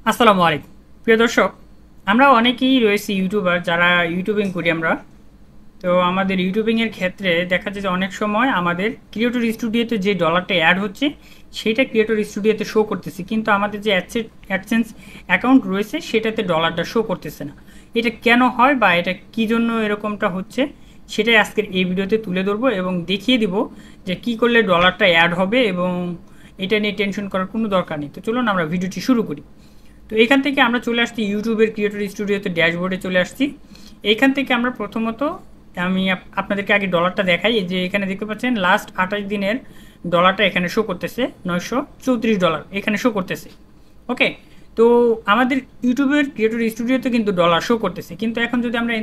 আসসালামু আলাইকুম প্রিয় দর্শক, আমরা অনেকেই রয়েছি ইউটিউবার যারা ইউটিউবিং করি আমরা। তো আমাদের ইউটিউবিংয়ের ক্ষেত্রে দেখা যায় যে অনেক সময় আমাদের ক্রিয়েটর স্টুডিওতে যে ডলারটা অ্যাড হচ্ছে সেটা ক্রিয়েটর স্টুডিওতে শো করতেছে, কিন্তু আমাদের যে অ্যাডসেন্স অ্যাকাউন্ট রয়েছে সেটাতে ডলারটা শো করতেছে না। এটা কেন হয় বা এটা কী জন্য এরকমটা হচ্ছে সেটাই আজকের এই ভিডিওতে তুলে ধরবো এবং দেখিয়ে দিব যে কী করলে ডলারটা অ্যাড হবে, এবং এটা নিয়ে টেনশন করার কোনো দরকার নেই। তো চলুন আমরা ভিডিওটি শুরু করি। তো এখান থেকে আমরা চলে আসছি ইউটিউবের ক্রিয়েটর স্টুডিওতে, ড্যাশবোর্ডে চলে আসছি। এইখান থেকে আমরা প্রথমত আমি আপনাদেরকে আগে ডলারটা দেখাই। যে এখানে দেখতে পাচ্ছেন লাস্ট 28 দিনের ডলারটা এখানে শো করতেছে, $934 এখানে শো করতেছে। ওকে, তো আমাদের ইউটিউবের ক্রিয়েটর স্টুডিওতে কিন্তু ডলার শো করতেছে, কিন্তু এখন যদি আমরা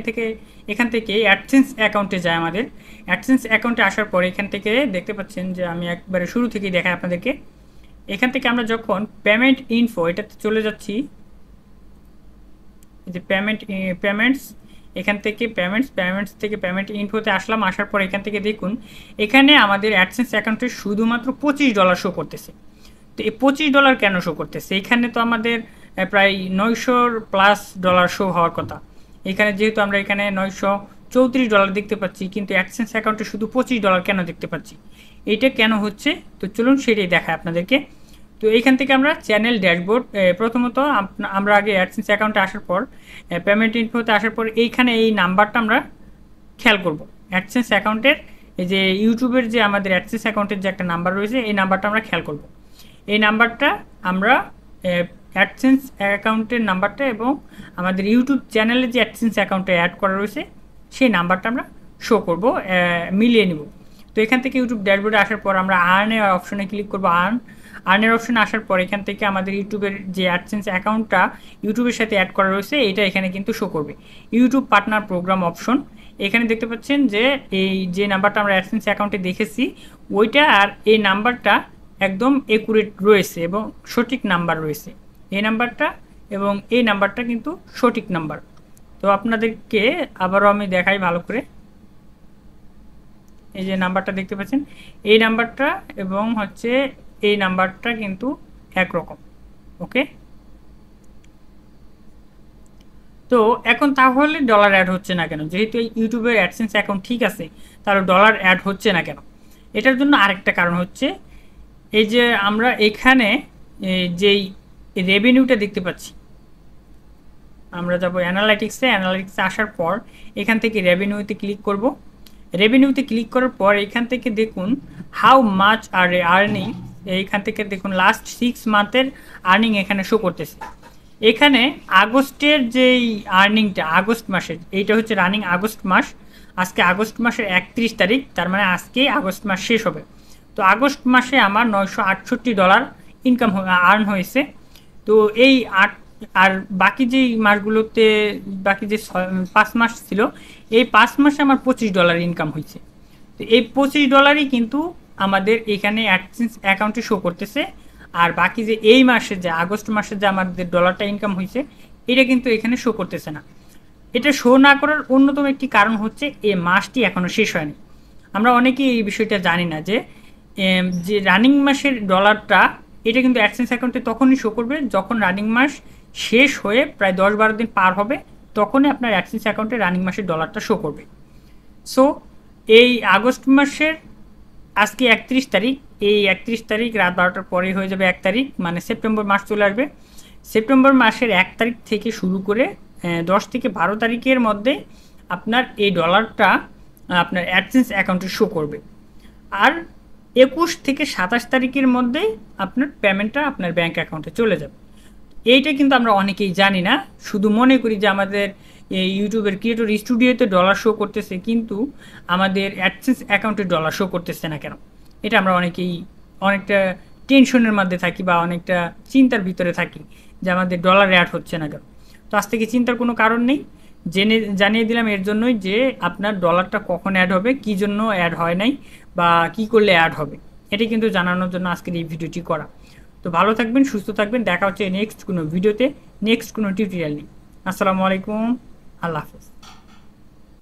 এখান থেকে অ্যাডসেন্স অ্যাকাউন্টে যাই, আমাদের অ্যাডসেন্স অ্যাকাউন্টে আসার পর এখান থেকে দেখতে পাচ্ছেন যে আমি একবারে শুরু থেকেই দেখাই আপনাদেরকে। এখান থেকে আমরা যখন পেমেন্ট ইনফো এটাতে চলে যাচ্ছি, যে পেমেন্টস, এখান থেকে পেমেন্টস থেকে পেমেন্ট ইনফোতে আসলাম। আসার পর এখান থেকে দেখুন এখানে আমাদের অ্যাডসেন্স অ্যাকাউন্টে শুধুমাত্র $25 শো করতেছে। তো এই $25 কেন শো করতেছে? এখানে তো আমাদের প্রায় $900+ শো হওয়ার কথা। এখানে যেহেতু আমরা এখানে $934 দেখতে পাচ্ছি, কিন্তু অ্যাডসেন্স অ্যাকাউন্টে শুধু $25 কেন দেখতে পাচ্ছি? এইটা কেন হচ্ছে? তো চলুন সেটাই দেখায় আপনাদেরকে। তো এইখান থেকে আমরা চ্যানেল ড্যাশবোর্ড, প্রথমত আমরা আগে অ্যাডসেন্স অ্যাকাউন্টে আসার পর পেমেন্ট ইনফোতে আসার পর এইখানে এই নাম্বারটা আমরা খেয়াল করব। অ্যাডসেন্স অ্যাকাউন্টের এই যে ইউটিউবের যে আমাদের অ্যাডসেন্স অ্যাকাউন্টের যে একটা নাম্বার রয়েছে, এই নাম্বারটা আমরা খেয়াল করব। এই নাম্বারটা আমরা অ্যাডসেন্স অ্যাকাউন্টের নাম্বারটা এবং আমাদের ইউটিউব চ্যানেলে যে অ্যাডসেন্স অ্যাকাউন্টে অ্যাড করা রয়েছে সেই নাম্বারটা আমরা শো করব, মিলিয়ে নেব। তো এখান থেকে ইউটিউব ড্যাশবোর্ডে আসার পর আমরা আর্নের অপশনে ক্লিক করব। আর্নের অপশনে আসার পর এখান থেকে আমাদের ইউটিউবের যে অ্যাডসেন্স অ্যাকাউন্টটা ইউটিউবের সাথে অ্যাড করা রয়েছে এটা এখানে কিন্তু শো করবে। ইউটিউব পার্টনার প্রোগ্রাম অপশন, এখানে দেখতে পাচ্ছেন যে এই যে নাম্বারটা আমরা অ্যাডসেন্স অ্যাকাউন্টে দেখেছি ওইটা আর এই নাম্বারটা একদম একুরেট রয়েছে এবং সঠিক নাম্বার রয়েছে। এই নাম্বারটা এবং এই নাম্বারটা কিন্তু সঠিক নাম্বার। তো আপনাদেরকে আবারও আমি দেখাই ভালো করে। এই যে নাম্বারটা দেখতে পাচ্ছেন, এই নাম্বারটা এবং হচ্ছে এই নাম্বারটা কিন্তু একরকম। ওকে, তো এখন তাহলে ডলার অ্যাড হচ্ছে না কেন? যেহেতু এই ইউটিউবের অ্যাডসেন্স অ্যাকাউন্ট ঠিক আছে, তাহলে ডলার অ্যাড হচ্ছে না কেন? এটার জন্য আরেকটা কারণ হচ্ছে এই যে আমরা এখানে যেই রেভিনিউটা দেখতে পাচ্ছি, আমরা যাব অ্যানালাইটিক্সে আসার পর এখান থেকে রেভিনিউতে ক্লিক করব। রেভিনিউতে ক্লিক করার পর এখান থেকে দেখুন হাউ মাচ আর আর্নিং, এইখান থেকে দেখুন লাস্ট 6 মান্থের আর্নিং এখানে শো করতেছে। এখানে আগস্টের যেই আর্নিংটা, আগস্ট মাসের, এইটা হচ্ছে রানিং আগস্ট মাস। আজকে আগস্ট মাসের 31 তারিখ, তার মানে আজকেই আগস্ট মাস শেষ হবে। তো আগস্ট মাসে আমার $968 ইনকাম আর্ন হয়েছে। তো এই আর বাকি যেই মাসগুলোতে, বাকি যে 5 মাস ছিল, এই 5 মাসে আমার $25 ইনকাম হয়েছে। তো এই $25 কিন্তু আমাদের এখানে অ্যাডসেন্স অ্যাকাউন্টে শো করতেছে। আর বাকি যে এই মাসে, যে আগস্ট মাসে যে আমাদের ডলারটা ইনকাম হয়েছে, এটা কিন্তু এখানে শো করতেছে না। এটা শো না করার অন্যতম একটি কারণ হচ্ছে এই মাসটি এখনও শেষ হয়নি। আমরা অনেকেই এই বিষয়টা জানি না যে যে রানিং মাসের ডলারটা এটা কিন্তু অ্যাডসেন্স অ্যাকাউন্টে তখনই শো করবে যখন রানিং মাস শেষ হয়ে প্রায় 10-12 দিন পার হবে, তখনই আপনার অ্যাডসেন্স অ্যাকাউন্টে রানিং মাসের ডলারটা শো করবে। সো এই আগস্ট মাসের আজকে 31 তারিখ, এই 31 তারিখ রাত 12টার পরেই হয়ে যাবে 1 তারিখ, মানে সেপ্টেম্বর মাস চলে আসবে। সেপ্টেম্বর মাসের 1 তারিখ থেকে শুরু করে 10 থেকে 12 তারিখের মধ্যে আপনার এই ডলারটা আপনার অ্যাডসেন্স অ্যাকাউন্টে শো করবে। আর 21 থেকে 27 তারিখের মধ্যেই আপনার পেমেন্টটা আপনার ব্যাঙ্ক অ্যাকাউন্টে চলে যাবে। এইটা কিন্তু আমরা অনেকেই জানি না, শুধু মনে করি যে আমাদের ইউটিউবের ক্রিয়েটর স্টুডিওতে ডলার শো করতেছে, কিন্তু আমাদের অ্যাডসেন্স অ্যাকাউন্টে ডলার শো করতেছে না কেন? এটা আমরা অনেকেই অনেকটা টেনশনের মধ্যে থাকি বা অনেকটা চিন্তার ভিতরে থাকি যে আমাদের ডলার অ্যাড হচ্ছে না কেন। তো আজ থেকে চিন্তার কোনো কারণ নেই, জানিয়ে দিলাম এর জন্যই যে আপনার ডলারটা কখন অ্যাড হবে, কী জন্য অ্যাড হয় নাই বা কী করলে অ্যাড হবে, এটি কিন্তু জানানোর জন্য আজকের এই ভিডিওটি করা। তো ভালো থাকবেন, সুস্থ থাকবেন, দেখা হচ্ছে নেক্সট কোনো ভিডিওতে, নেক্সট কোনো টিউটোরিয়াল নিয়ে। আসসালামু আলাইকুম, আল্লাহ হাফেজ।